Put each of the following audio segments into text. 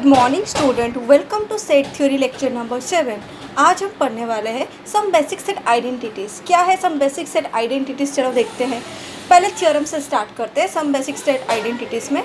Good morning student, welcome to set theory lecture number 7। आज हम पढ़ने वाले हैं सम बेसिक सेट आइडेंटिटीज़। क्या है सम बेसिक सेट आइडेंटिटीज़, चलो देखते हैं। पहले थ्योरम से स्टार्ट करते हैं। सम बेसिक सेट आइडेंटिटीज़ में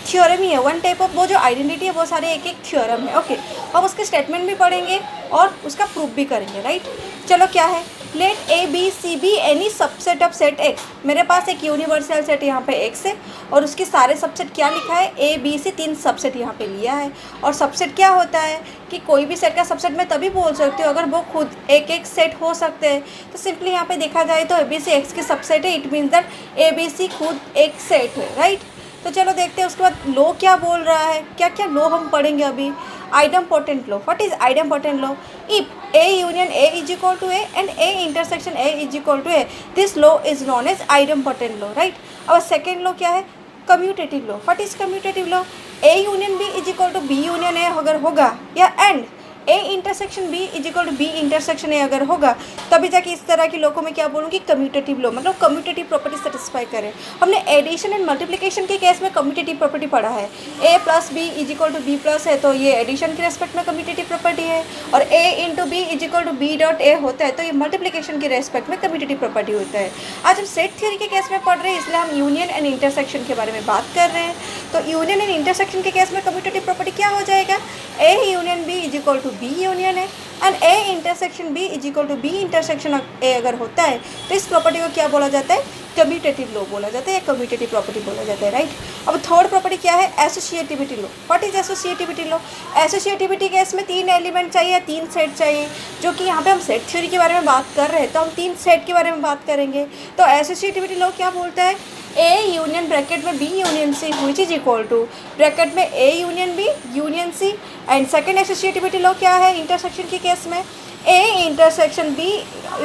थ्योरम ही है, वन टाइप ऑफ, वो जो आइडेंटिटी है वो सारे एक एक थ्योरम है। ओके, अब उसके स्टेटमेंट भी पढ़ेंगे और उसका प्रूफ भी करेंगे, राइट। चलो क्या है, let A B C be any subset of set X. मेरे पास एक यूनिवर्सल सेट यहाँ पे एक्स है और उसके सारे सबसेट क्या लिखा है, ए बी से 3 सबसेट यहाँ पे लिया है। और सबसेट क्या होता है कि कोई भी सेट का सबसेट मैं तभी बोल सकती हूँ अगर वो खुद एक एक सेट हो सकते हैं। तो सिंपली यहाँ पे देखा जाए तो ए बी सी एक्स के सबसेट है, it means that A B C खुद एक सेट है, राइट। तो चलो देखते हैं उसके बाद लो क्या बोल रहा है, क्या क्या लो हम पढ़ेंगे अभी। Idempotent law, what is idempotent law? If A union A is equal to A and A intersection A is equal to A, this law is known as idempotent law, right. अब सेकेंड लो क्या है, commutative law. What is commutative law? A union B is equal to B union A अगर होगा, या and A intersection B is equal to B intersection A अगर होगा, तभी जाके इस तरह के लोगों में क्या बोलूँगी, कम्यूटेटिव लो, मतलब कम्यूटेटिव प्रॉपर्टी सेटिस्फाई करे। हमने एडिशन एंड मल्टीप्लिकेशन के केस में कम्यूटेटिव प्रॉपर्टी पढ़ा है। A plus B is equal to B plus है तो ये एडिशन के रेस्पेक्ट में कम्यूटेटिव प्रॉपर्टी है, और A into B is equal to B dot A होता है तो ये मल्टीप्लिकेशन के रेस्पेक्ट में कम्यूटेटिव प्रॉपर्टी होता है। आज हम सेट थ्योरी के केस में पढ़ रहे हैं, इसलिए हम यूनियन एंड इंटरसेक्शन के बारे में बात कर रहे हैं। तो यूनियन एंड इंटरसेक्शन के केस में कम्यूटेटिव प्रॉपर्टी क्या हो जाएगा, A union B is equal to B union है and A intersection B is equal to B intersection A अगर होता है तो इस प्रॉपर्टी को क्या बोला जाता है, कम्यूटेटिव लो बोला जाता है या कम्यूटेटिव प्रॉपर्टी बोला जाता है, राइट। अब थर्ड प्रॉपर्टी क्या है, associativity low. What is associativity low? Associativity case में 3 एलिमेंट चाहिए, 3 सेट चाहिए, जो कि यहाँ पे हम सेट थ्योरी के बारे में बात कर रहे हैं तो हम 3 सेट के बारे में बात करेंगे। तो एसोसिएटिविटी लो क्या बोलता है, ए यूनियन ब्रैकेट में B union C which is equal to bracket में A union B union C. And second associativity law क्या है, इंटरसेक्शन के केस में A intersection B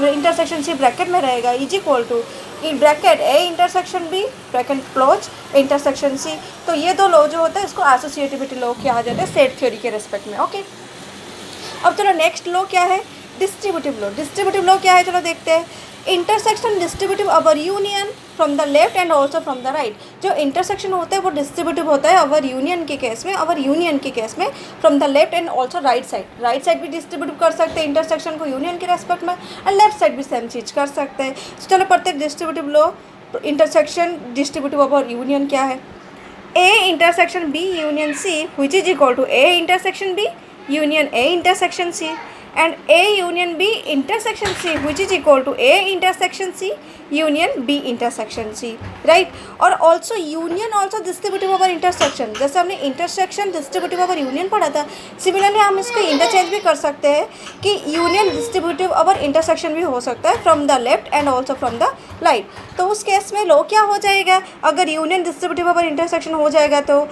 intersection C bracket में रहेगा is equal to in bracket A intersection B bracket close intersection C. तो ये दो लो जो होता है इसको एसोसिएटिविटी लो किया जाता है सेट थ्योरी के रेस्पेक्ट में, ओके। अब चलो नेक्स्ट लो क्या है, डिस्ट्रीब्यूटिव लो। डिस्ट्रीब्यूटिव लो क्या है, चलो देखते हैं। Intersection distributive or union from the left and also from the right. जो इंटरसेक्शन होता है वो डिस्ट्रीब्यूटिव होता है अवर यूनियन के केस में, अवर यूनियन के केस में from the left and also right side. Right side भी डिस्ट्रीब्यूटिव कर सकते हैं इंटरसेक्शन को यूनियन के रेस्पेक्ट में, एंड लेफ्ट साइड भी सेम चीज़ कर सकते हैं। चलो पढ़ते हैं distributive law. Intersection distributive or union क्या है, A intersection B union C which is equal to A intersection B union A intersection C and A union B intersection C which is equal to A intersection C union B intersection C, right। और also union also distributive over intersection, जैसे हमने intersection distributive over union पढ़ा था, similarly हम इसको interchange भी कर सकते हैं कि union distributive over intersection भी हो सकता है from the left and also from the right। तो उस केस में लो क्या हो जाएगा, अगर union distributive over intersection हो जाएगा तो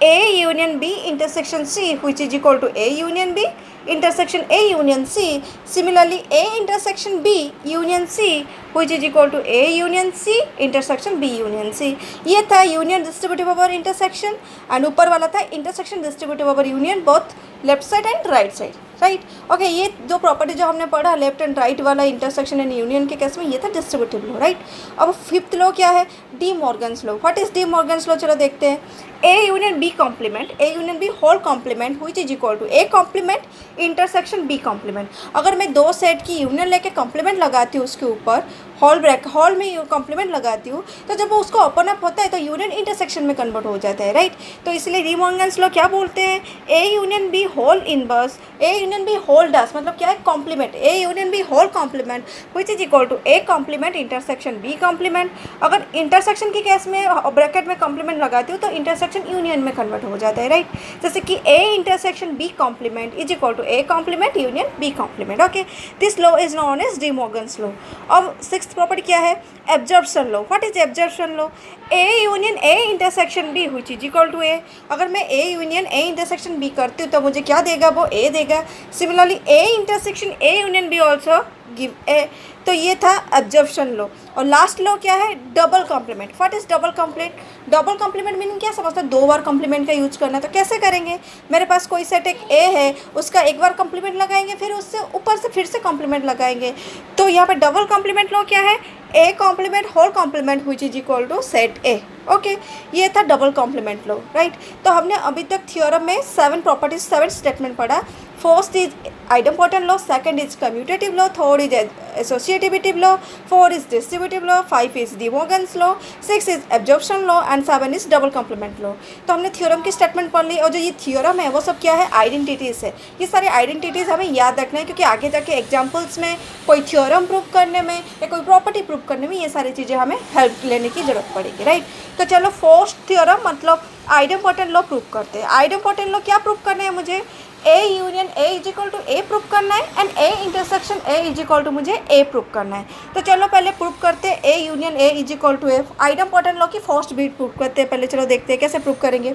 A union B intersection C which is equal to A union B intersection A union C, similarly A intersection B union C which is equal to A union C intersection B union C। ये था union distributive over intersection and ऊपर वाला था intersection distributive over union both left side and right side, right. Okay, ये दो property जो हमने पढ़ा लेफ्ट एंड राइट वाला इंटरसेक्शन एंड यूनियन के केस में, ये था डिस्ट्रीब्यूटिव लो, राइट। अब फिफ्थ लो क्या है, De Morgan's law. What is De Morgan's law, चलो देखते हैं। A union B complement, A union B whole complement which is equal to A complement intersection B complement. अगर मैं दो set की यूनियन लेके कॉम्प्लीमेंट लगाती हूँ उसके ऊपर, हॉल में कॉम्प्लीमेंट लगाती हूँ, तो जब वो उसको ओपन अप होता है तो यूनियन इंटरसेक्शन में कन्वर्ट हो जाता है, राइट। तो इसलिए डी मॉर्गन्स लो क्या बोलते हैं, A union B whole inverse, A union B whole dash, मतलब क्या है, complement, A union B whole complement which is equal to A complement intersection B complement. अगर इंटरसेक्शन के केस में ब्रैकेट में कॉम्प्लीमेंट लगाती हूँ तो इंटरसेक्शन यूनियन में कन्वर्ट हो जाता है, राइट। जैसे कि A intersection B complement is equal to A complement union B complement, okay. This law is known as De Morgan's law. अब सिक्स्थ प्रॉपर्टी क्या है, absorption law. What is absorption law, A union A intersection B which is equal to A. अगर मैं A union A intersection B करती हूँ तो मुझे क्या देगा, वो ए देगा। Similarly A intersection A union B also give a. तो ये था एब्जॉर्प्शन लॉ। और लास्ट लॉ क्या है? Double complement. What is double complement? Double complement meaning क्या समझते हैं? 2 बार कॉम्प्लीमेंट का यूज करना है। तो कैसे करेंगे? मेरे पास कोई सेट एक ए है, उसका एक बार कॉम्प्लीमेंट लगाएंगे, फिर उससे ऊपर से फिर से कॉम्प्लीमेंट लगाएंगे। तो यहाँ पे डबल कॉम्प्लीमेंट लॉ क्या है? A complement whole complement which is equal to set A. Okay, ये था डबल कॉम्प्लीमेंट लॉ, राइट। तो हमने अभी तक थ्योरम में 7 प्रॉपर्टीज 7 स्टेटमेंट पढ़ा। First is idempotent law, second is commutative law, third is associativity law, 4 is distributive law, 5 is De Morgan's law, 6 is absorption law and 7 is double complement law. तो हमने theorem की statement पढ़ ली। और जो ये theorem है वो सब क्या है? आइडेंटिटीज़ है। ये सारे आइडेंटिटीज़ हमें याद रखना है, क्योंकि आगे जाके एग्जाम्पल्स में कोई थ्योरम प्रूव करने में या कोई प्रॉपर्टी प्रूव करने में ये सारी चीज़ें हमें हेल्प लेने की जरूरत पड़ेगी, राइट। तो चलो फर्स्ट थ्योरम मतलब आइडम्पोटेंट लॉ प्रूव करते हैं। आइडम्पोटेंट लॉ क्या प्रूव करना है मुझे? A union A is equal to A prove करना है and A intersection A is equal to मुझे ए प्रूव करना है। तो चलो पहले प्रूव करते हैं A union A is equal to A. Idempotent law की फर्स्ट बीट प्रूव करते हैं। पहले चलो देखते हैं कैसे प्रूव करेंगे।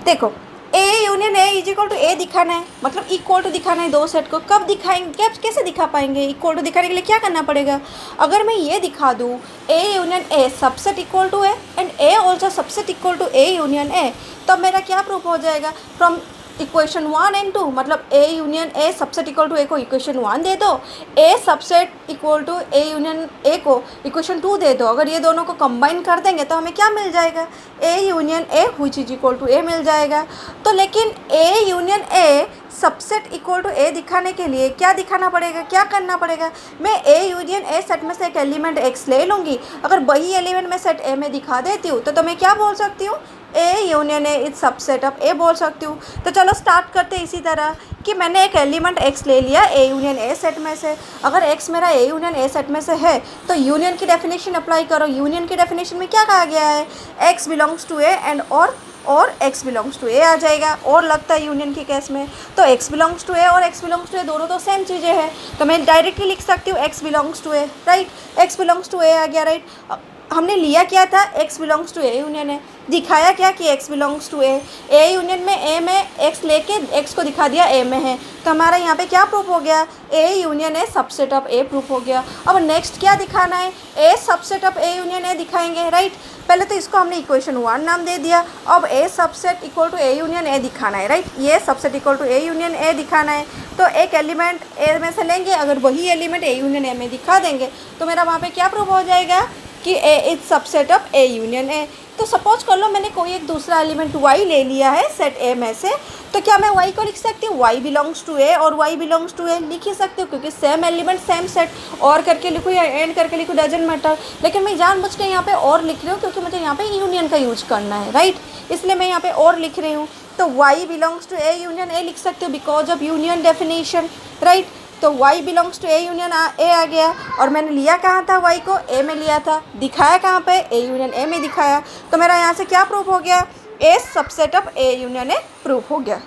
देखो, A union A is equal to A दिखाना है, मतलब इक्वल टू दिखाना है दो सेट को। कब दिखाएंगे? कैसे दिखा पाएंगे? इक्वल टू दिखाने के लिए क्या करना पड़ेगा? अगर मैं ये दिखा दूँ A union A subset equal to A and A also subset equal to A union A, तब मेरा क्या प्रूफ हो जाएगा? फ्रॉम इक्वेशन 1 एंड 2, मतलब A union A subset equal to A को इक्वेशन 1 दे दो, A subset equal to A union A को इक्वेशन 2 दे दो। अगर ये दोनों को कंबाइन कर देंगे तो हमें क्या मिल जाएगा? A union A which is equal to A मिल जाएगा। तो लेकिन A union A subset equal to A दिखाने के लिए क्या दिखाना पड़ेगा? क्या करना पड़ेगा? मैं ए यूनियन ए सेट में से एक एलिमेंट एक्स ले लूँगी। अगर वही एलिमेंट मैं सेट ए में दिखा देती हूँ तो मैं क्या बोल सकती हूँ? A union A is subset of A बोल सकती हूँ। तो चलो स्टार्ट करते हैं इसी तरह कि मैंने एक एलिमेंट एक्स ले लिया ए यूनियन ए सेट में से। अगर एक्स मेरा ए यूनियन ए सेट में से है तो यूनियन की डेफिनेशन अप्लाई करो। यूनियन की डेफिनेशन में क्या कहा गया है? X belongs to A and और एक्स बिलोंग्स टू ए आ जाएगा। और लगता है यूनियन के केस में तो एक्स बिलोंग्स टू ए और एक्स बिलोंग्स टू ए दोनों तो सेम चीज़ें हैं, तो मैं डायरेक्टली लिख सकती हूँ x belongs to A, right. X belongs to A आ गया, राइट। हमने लिया क्या था? X belongs to A union है। दिखाया क्या कि x belongs to A union में ए में एक्स लेके एक्स को दिखा दिया ए में है। तो हमारा यहाँ पे क्या प्रूफ हो गया? A union A subset of A proof हो गया। अब नेक्स्ट क्या दिखाना है? A subset of A union A दिखाएंगे, राइट। पहले तो इसको हमने इक्वेशन 1 नाम दे दिया। अब A subset equal to A union A दिखाना है, राइट। ये subset equal to A union A दिखाना है। तो एक एलिमेंट ए में से लेंगे, अगर वही एलिमेंट ए यूनियन ए में दिखा देंगे तो मेरा वहाँ पे क्या प्रूफ हो जाएगा कि A is subset of A union A. तो सपोज कर लो मैंने कोई एक दूसरा एलिमेंट वाई ले लिया है सेट ए में से, तो क्या मैं वाई को लिख सकती हूँ? वाई बिलोंग्स टू ए और वाई बिलोंग्स टू ए लिख ही सकती हूँ, क्योंकि सेम एलिमेंट सेम सेट। और करके लिखूँ या एंड करके लिखूँ डजंट मैटर, लेकिन मैं जानबूझ के यहाँ पे और लिख रही हूँ क्योंकि मुझे यहाँ पे यूनियन का यूज करना है, राइट। इसलिए मैं यहाँ पे और लिख रही हूँ। तो y belongs to A union A लिख सकती हूँ because of union definition, right. तो y belongs to A union A आ गया। और मैंने लिया कहाँ था? y को ए में लिया था। दिखाया कहाँ पे? ए यूनियन ए में दिखाया। तो मेरा यहाँ से क्या प्रूफ हो गया? A subset of A union A proof हो गया।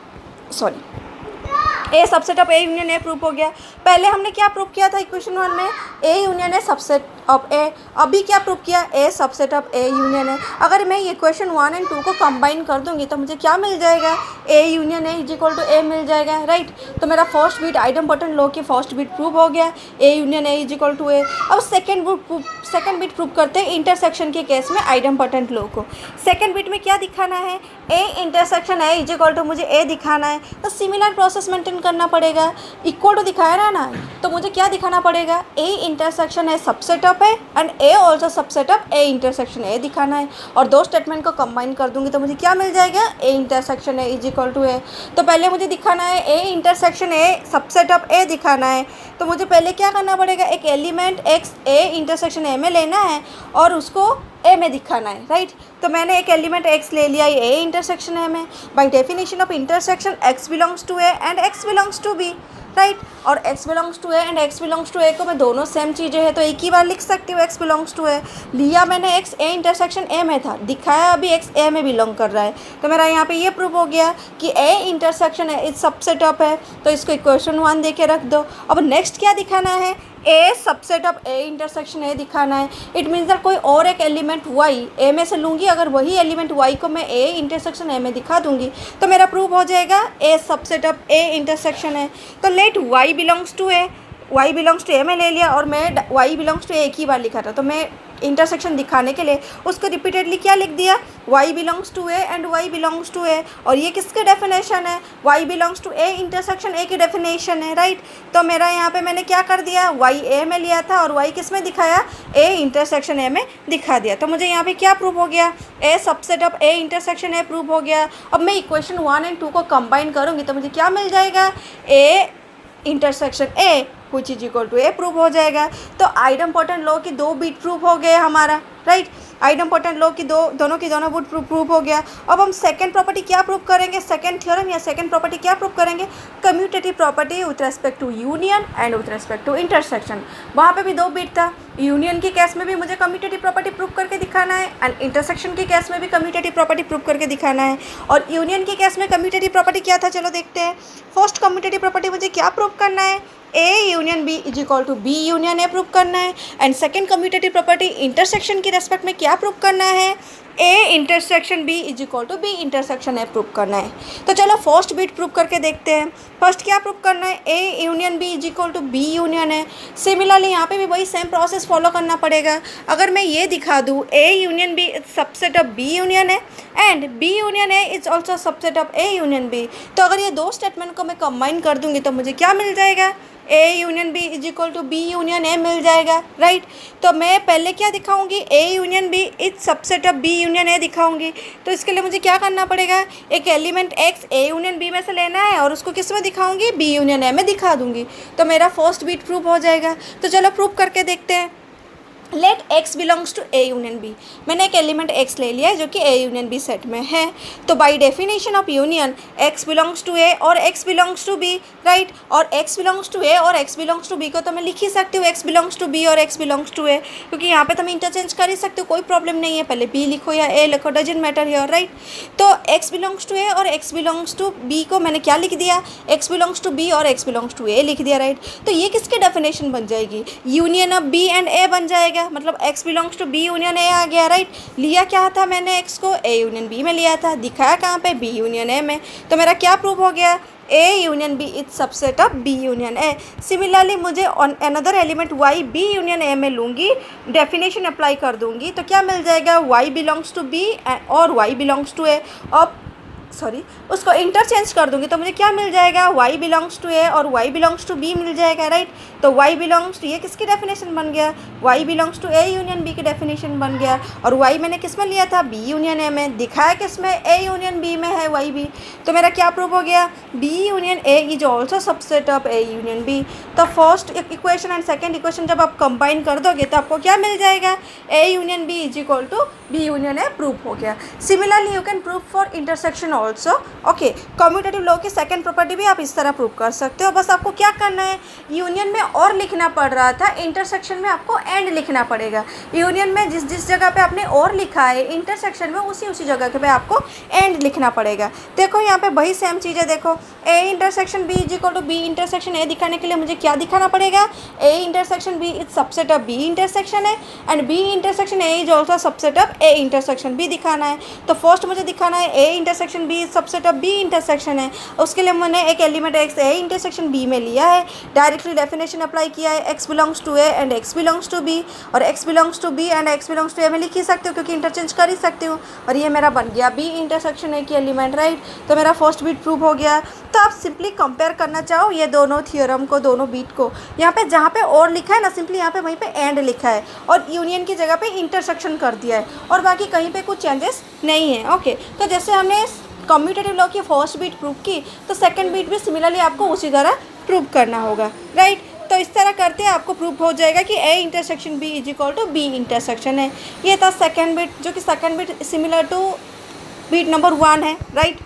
Sorry, A subset of A union A proof हो गया। पहले हमने क्या प्रूफ किया था इक्वेशन 1 में? A union A subset of A. अभी क्या प्रूफ किया? A subset of A union A. अगर मैं ये इक्वेशन 1 एंड 2 को कंबाइन कर दूंगी तो मुझे क्या मिल जाएगा? A union A is equal to A मिल जाएगा, राइट। तो मेरा फर्स्ट बीट आइडम्पोटेंट लॉ की फर्स्ट बीट प्रूफ हो गया, A union A is equal to A. अब सेकंड बीट प्रूफ करते हैं इंटरसेक्शन के केस में आइडम्पोटेंट लॉ को। सेकंड बीट में क्या दिखाना है? A intersection A is equal to मुझे ए दिखाना है। तो सिमिलर प्रोसेस मेंटेन करना पड़ेगा। इक्वल टू दिखाया ना, तो मुझे क्या दिखाना पड़ेगा? A intersection A subset of A and A also subset of A intersection A दिखाना है। और दो स्टेटमेंट को कंबाइन कर दूंगी तो मुझे क्या मिल जाएगा? A intersection A is equal to A. तो पहले मुझे दिखाना है A intersection A subset of A दिखाना है। तो मुझे पहले क्या करना पड़ेगा? एक element x A intersection A में लेना है और उसको ए में दिखाना है, राइट। तो मैंने एक एलिमेंट एक्स ले लिया ए इंटरसेक्शन ए में। By definition of intersection x belongs to A and x belongs to B, right. और x belongs to A and x belongs to A को मैं दोनों सेम चीज़ें हैं तो एक ही बार लिख सकती हूँ x बिलोंग्स टू ए। लिया मैंने x ए इंटरसेक्शन ए में था, दिखाया अभी x ए में बिलोंग कर रहा है। तो मेरा यहाँ पे ये प्रूफ हो गया कि a intersection A is subset of है। तो इसको इक्वेशन 1 दे के रख दो। अब नेक्स्ट क्या दिखाना है? A subset of A intersection A दिखाना है। इट मीन्स दैट कोई और एक एलिमेंट वाई ए में से लूँगी, अगर वही एलिमेंट वाई को मैं ए इंटरसेक्शन ए में दिखा दूँगी तो मेरा प्रूफ हो जाएगा A subset of A intersection है। तो let y belongs to A, y belongs to A में ले लिया और मैं वाई बिलोंग्स टू ए एक ही बार लिखा था, तो मैं इंटरसेक्शन दिखाने के लिए उसको रिपीटेडली क्या लिख दिया, y belongs to A and y belongs to A. और ये किसके डेफिनेशन है, y belongs to A intersection A की डेफिनेशन है, राइट। तो मेरा यहाँ पे मैंने क्या कर दिया, वाई ए में लिया था और वाई किस में दिखाया, ए इंटरसेक्शन ए में दिखा दिया। तो मुझे यहाँ पे क्या प्रूव हो गया, A subset of A intersection A prove हो गया। अब मैं इक्वेशन 1 एंड 2 को कंबाइन करूँगी तो मुझे क्या मिल जाएगा, A intersection A which is equal to A prove हो जाएगा। तो आइडम्पोर्टेंट लॉ की 2 बीट प्रूव हो गए हमारा, राइट। आइडम्पोर्टेंट लॉ की दोनों की दोनों बीट प्रूव हो गया। अब हम सेकंड प्रॉपर्टी क्या प्रूव करेंगे, सेकंड थ्योरम या सेकंड प्रॉपर्टी क्या प्रूव करेंगे, commutative property with respect to union and with respect to intersection. वहाँ पे भी 2 बीट था, यूनियन की केस में भी मुझे कम्यूटेटिव प्रॉपर्टी प्रूव करके दिखाना है एंड इंटरसेक्शन की केस में भी कम्यूटेटिव प्रॉपर्टी प्रूव करके दिखाना है। और यूनियन की केस में कम्यूटेटिव प्रॉपर्टी क्या था, चलो देखते हैं। फर्स्ट कम्यूटेटिव प्रॉपर्टी मुझे क्या प्रूव करना है, A union B is equal to B union A prove करना है। And second commutative property intersection की रेस्पेक्ट में क्या प्रूव करना है, A intersection B is equal to B intersection A prove करना है। तो चलो फर्स्ट बीट प्रूव करके देखते हैं। फर्स्ट क्या प्रूव करना है, A union B is equal to B union है। सिमिलरली यहाँ पे भी वही सेम प्रोसेस फॉलो करना पड़ेगा। अगर मैं ये दिखा दूँ A union B is subset of B union है and B union A is also subset of A union B, तो अगर ये 2 स्टेटमेंट को मैं कंबाइन कर दूंगी तो मुझे क्या मिल जाएगा, A union B is equal to B union A मिल जाएगा, राइट। तो मैं पहले क्या दिखाऊंगी, A union B is subset of B union A दिखाऊंगी। तो इसके लिए मुझे क्या करना पड़ेगा, एक element x A union B में से लेना है और उसको किस में दिखाऊंगी, बी यूनियन ए में दिखा दूंगी। तो मेरा फर्स्ट बीट प्रूव हो जाएगा। तो चलो प्रूव करके देखते हैं। Let X belongs to A union B, मैंने एक एलिमेंट एक्स ले लिया है जो कि ए यूनियन बी सेट में है। तो by definition of union x belongs to A और x belongs to B, right. और एक्स बिलोंग्स टू ए और एक्स बिलोंग्स टू बी को तो मैं लिख ही सकती हूँ एक्स बिलोंग्स टू बी और एक्स बिलोंग्स टू ए, क्योंकि यहाँ पे तो मैं इंटरचेंज कर ही सकती हूँ, कोई प्रॉब्लम नहीं है। पहले बी लिखो या ए लिखो, डजंट मैटर हियर, राइट। तो एक्स बिलोंग्स टू ए और एक्स बिलोंग्स टू बी को मैंने क्या लिख दिया, एक्स बिलोंग्स टू बी और एक्स बिलोंग्स टू ए लिख दिया, राइट। तो ये किसकी डेफिनेशन बन जाएगी, union of B and A बन जाएगा, मतलब x belongs to B union A आ गया, राइट। लिया क्या था मैंने एक्स को, ए यूनियन बी में लिया था, दिखाया कहाँ पे, बी यूनियन ए में। तो मेरा क्या प्रूव हो गया, A union B is subset of B union A. Similarly मुझे another element y B union A में लूँगी, डेफिनेशन अप्लाई कर दूँगी तो क्या मिल जाएगा, वाई बिलोंग्स टू बी और वाई बिलोंग्स टू ए, और उसको इंटरचेंज कर दूंगी तो मुझे क्या मिल जाएगा, y बिलोंग्स टू ए और y बिलोंग्स टू b मिल जाएगा, राइट। तो y बिलोंग्स टू, ये किसकी डेफिनेशन बन गया, y belongs to a union b की डेफिनेशन बन गया। और y मैंने किस में लिया था, b यूनियन a में, दिखाया किस में, a यूनियन b में है y b। तो मेरा क्या प्रूव हो गया, b union a is also subset of a union b। तो first equation and second equation जब आप कंबाइन कर दोगे तो आपको क्या मिल जाएगा, a union b is equal to b union a prove हो गया। Similarly you can prove for intersection also, okay. Commutative law की सेकंड प्रॉपर्टी भी आप इस तरह प्रूव कर सकते हो। बस आपको क्या करना है, यूनियन में और लिखना पड़ रहा था, इंटरसेक्शन में आपको एंड लिखना पड़ेगा। यूनियन में जिस जगह पे आपने और लिखा है, इंटरसेक्शन में उसी जगह पे आपको एंड लिखना पड़ेगा। देखो यहाँ पे वही सेम चीज़ है, देखो A intersection B is equal to B intersection A दिखाने के लिए मुझे क्या दिखाना पड़ेगा, A intersection B is subset of B intersection है and B intersection A is also subset of A intersection B दिखाना है। तो फर्स्ट मुझे दिखाना है A intersection B is subset of B intersection है, उसके लिए मैंने एक element x A intersection B में लिया है, डायरेक्टली डेफिनेशन अप्लाई किया है, x belongs to A and x belongs to B, और x belongs to B and x belongs to A में लिख ही सकती हूँ क्योंकि इंटरचेंज कर ही सकती हूँ। और ये मेरा बन गया बी इंटरसेक्शन ए की एलिमेंट, राइट। तो मेरा फर्स्ट बीट प्रूव हो गया। तो आप सिंपली कंपेयर करना चाहो ये दोनों थियोरम को, दोनों बीट को, यहाँ पे जहाँ पे और लिखा है ना, सिंपली यहाँ पे वहीं पे एंड लिखा है और यूनियन की जगह पे इंटरसेक्शन कर दिया है और बाकी कहीं पे कुछ चेंजेस नहीं है, ओके। तो जैसे हमने कम्यूटेटिव लॉ की फर्स्ट बीट प्रूव की तो सेकंड बीट भी सिमिलरली आपको उसी तरह प्रूव करना होगा, राइट। तो इस तरह करते हैं आपको प्रूव हो जाएगा कि A intersection B is equal to B intersection है। ये था सेकंड बीट, जो कि second beat similar to beat number 1 है, राइट।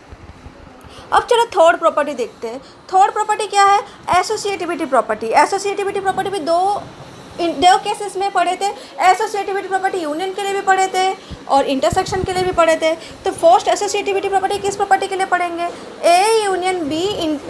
अब चलो थर्ड प्रॉपर्टी देखते हैं। थर्ड प्रॉपर्टी क्या है, एसोसिएटिविटी प्रॉपर्टी। एसोसिएटिविटी प्रॉपर्टी भी दो केसेस में पढ़े थे। एसोसिएटिविटी प्रॉपर्टी यूनियन के लिए भी पढ़े थे और इंटरसेक्शन के लिए भी पढ़े थे। तो फर्स्ट एसोसिएटिविटी प्रॉपर्टी किस प्रॉपर्टी के लिए पढ़ेंगे, A union B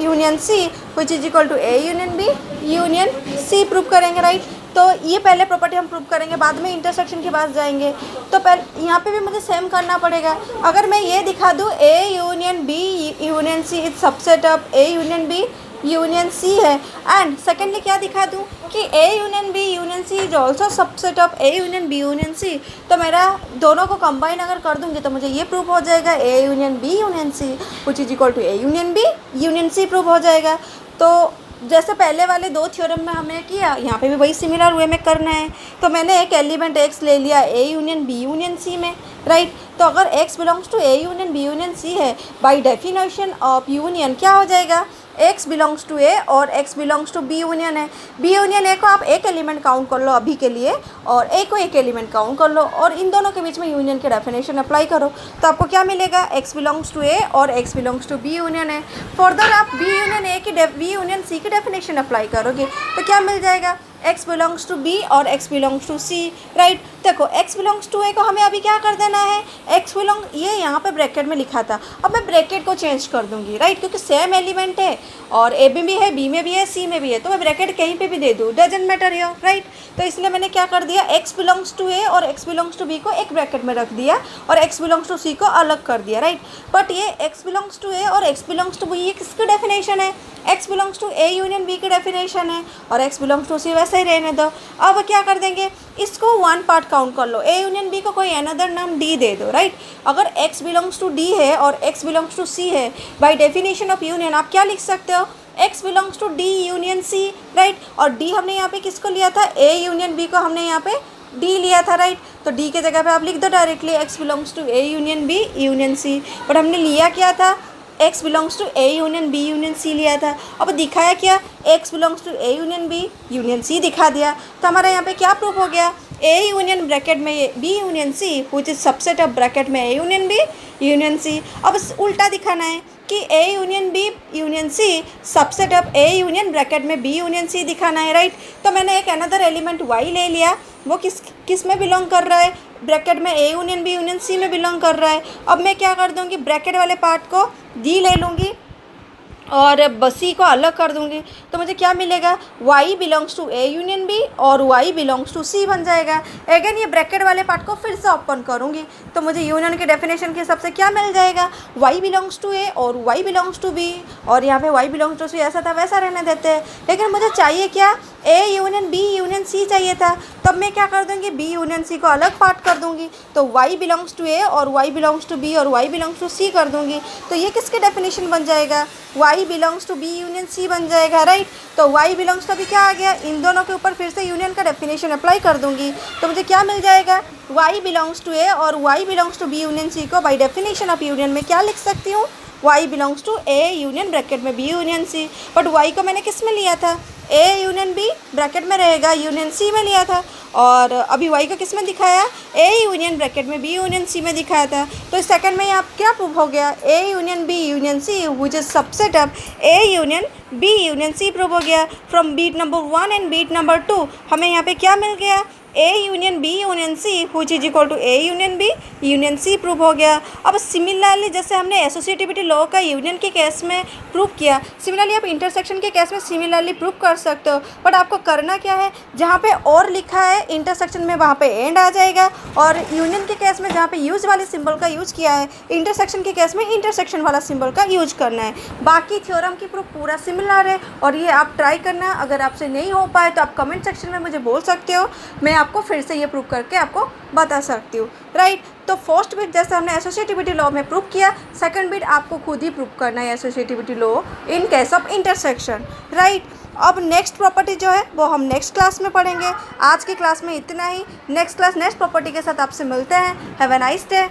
union C which is equal to A union B union C prove करेंगे, राइट। तो ये पहले प्रॉपर्टी हम प्रूव करेंगे, बाद में इंटरसेक्शन के पास जाएंगे। तो पहले यहाँ पे भी मुझे सेम करना पड़ेगा। अगर मैं ये दिखा दूँ A union B union C is subset of A union B union C है। एंड सेकेंडली क्या दिखा दूँ कि A union B union C is also subset of A union B union C. तो मेरा दोनों को कंबाइन अगर कर दूँगी तो मुझे ये प्रूव हो जाएगा A union B union C which is equal to A union B union C prove हो जाएगा। तो जैसे पहले वाले दो थ्योरम में हमने किया, यहाँ पे भी वही सिमिलर वे में करना है। तो मैंने एक एलिमेंट एक्स ले लिया A union B union C में, राइट। तो अगर X belongs to A union B union C है, बाय डेफिनेशन ऑफ यूनियन क्या हो जाएगा, एक्स बिलोंग्स टू ए और x belongs to B union है। बी यूनियन ए को आप एक एलिमेंट काउंट कर लो अभी के लिए, और ए को एक एलिमेंट काउंट कर लो, और इन दोनों के बीच में यूनियन के डेफिनेशन अप्लाई करो। तो आपको क्या मिलेगा, एक्स बिलोंग्स टू ए और x belongs to B union है। फर्दर आप बी यूनियन ए की बी यूनियन सी की डेफिनेशन अप्लाई करोगे तो क्या मिल जाएगा, x बिलोंग्स टू b और x belongs to c, right. देखो x बिलोंग्स टू a को हमें अभी क्या कर देना है, x बिलोंग, ये यहाँ पे ब्रैकेट में लिखा था, अब मैं ब्रैकेट को चेंज कर दूँगी, राइट, क्योंकि सेम एलिमेंट है और a में भी है, b में भी है, c में भी है, तो मैं ब्रैकेट कहीं पे भी दे दूँ, डजेंट मैटर हियर, राइट। तो इसलिए मैंने क्या कर दिया, x बिलोंग्स टू a और x बिलोंग्स टू b को एक ब्रैकेट में रख दिया और x बिलोंग्स टू c को अलग कर दिया, राइट। बट ये x बिलोंग्स टू a और x बिलोंग्स टू b ये किसकी डेफिनेशन है, x belongs to a union b की डेफिनेशन है, और x बिलोंग्स टू c वैसे ही रहने दो। अब क्या कर देंगे, इसको वन पार्ट काउंट कर लो, a यूनियन b को कोई अनदर नाम d दे दो, राइट। अगर x बिलोंग्स टू d है और x बिलोंग्स टू c है, बाय डेफिनेशन ऑफ यूनियन आप क्या लिख सकते हो, x belongs to d union c, right. और d हमने यहाँ पे किसको लिया था, a यूनियन b को हमने यहाँ पे d लिया था, राइट। तो d के जगह पे आप लिख दो directly x belongs to a union b union c। But हमने लिया क्या था, x belongs to a union b union c लिया था। अब दिखाया क्या, x belongs to a union b union c दिखा दिया। तो हमारा यहाँ पे क्या प्रूफ हो गया, a यूनियन ब्रैकेट में b union c which is subset of bracket में a union b union c। अब उल्टा दिखाना है कि a union b union c subset of a union bracket में b यूनियन c दिखाना है, राइट। तो मैंने एक अनदर एलिमेंट y ले लिया, वो किस में बिलोंग कर रहा है, ब्रैकेट में a union b union c में बिलोंग कर रहा है। अब मैं क्या कर दूँगी, ब्रैकेट वाले पार्ट को d ले लूँगी और c को अलग कर दूंगी, तो मुझे क्या मिलेगा, y belongs to a union b और y बिलोंग्स टू c बन जाएगा। अगेन ये ब्रैकेट वाले पार्ट को फिर से ओपन करूंगी तो मुझे यूनियन के डेफिनेशन के हिसाब से क्या मिल जाएगा, y बिलोंग्स टू a और y बिलोंग्स टू b, और यहाँ पे y बिलोंग्स टू c ऐसा था वैसा रहने देते हैं। लेकिन मुझे चाहिए क्या, a union b union c चाहिए था। तब मैं क्या कर दूँगी, b यूनियन c को अलग पार्ट कर दूँगी, तो y बिलोंग्स टू a और y बिलोंग्स टू b और y बिलोंग्स टू c कर दूँगी। तो ये किसके डेफिनेशन बन जाएगा, y belongs to b union c बन जाएगा, राइट। तो y बिलोंग्स का भी क्या आ गया, इन दोनों के ऊपर फिर से यूनियन का डेफिनेशन अप्लाई कर दूँगी तो मुझे क्या मिल जाएगा, y बिलोंग्स टू a और y belongs to b union c को बाय डेफिनेशन ऑफ यूनियन में क्या लिख सकती हूँ, y belongs to a union bracket में b union c। But y को मैंने किस में लिया था, a यूनियन b ब्रैकेट में रहेगा यूनियन c में लिया था, और अभी y को किस में दिखाया, a यूनियन ब्रैकेट में b यूनियन c में दिखाया था। तो इस सेकंड में यहाँ क्या प्रूफ हो गया, a union b union c which is subset of a union b union c proof हो गया। From beat number 1 and beat number 2 हमें यहाँ पे क्या मिल गया, a union b union c which is equal to a union b union c proof हो गया। अब सिमिलरली जैसे हमने एसोसिएटिविटी लॉ का यूनियन के केस में प्रूफ किया, सिमिलरली आप इंटरसेक्शन के केस में सिमिलरली प्रूफ कर सकते हो। बट आपको करना क्या है, जहाँ पे और लिखा है इंटरसेक्शन में वहाँ पे एंड आ जाएगा, और यूनियन के केस में जहाँ पे यूज वाले सिंबल का यूज किया है, इंटरसेक्शन के केस में इंटरसेक्शन वाला सिंबल का यूज करना है। बाकी थ्योरम की प्रूफ पूरा सिमिलर है और ये आप ट्राई करना। अगर आपसे नहीं हो पाए तो आप कमेंट सेक्शन में मुझे बोल सकते हो, मैं आपको फिर से ये प्रूव करके आपको बता सकती हूँ, राइट। तो फर्स्ट बिट जैसे हमने एसोसिएटिविटी लॉ में प्रूव किया, सेकंड बिट आपको खुद ही प्रूव करना है associativity law in case of intersection, right. अब नेक्स्ट प्रॉपर्टी जो है वो हम नेक्स्ट क्लास में पढ़ेंगे। आज की क्लास में इतना ही, नेक्स्ट क्लास नेक्स्ट प्रॉपर्टी के साथ आपसे मिलते हैं। Have a nice day.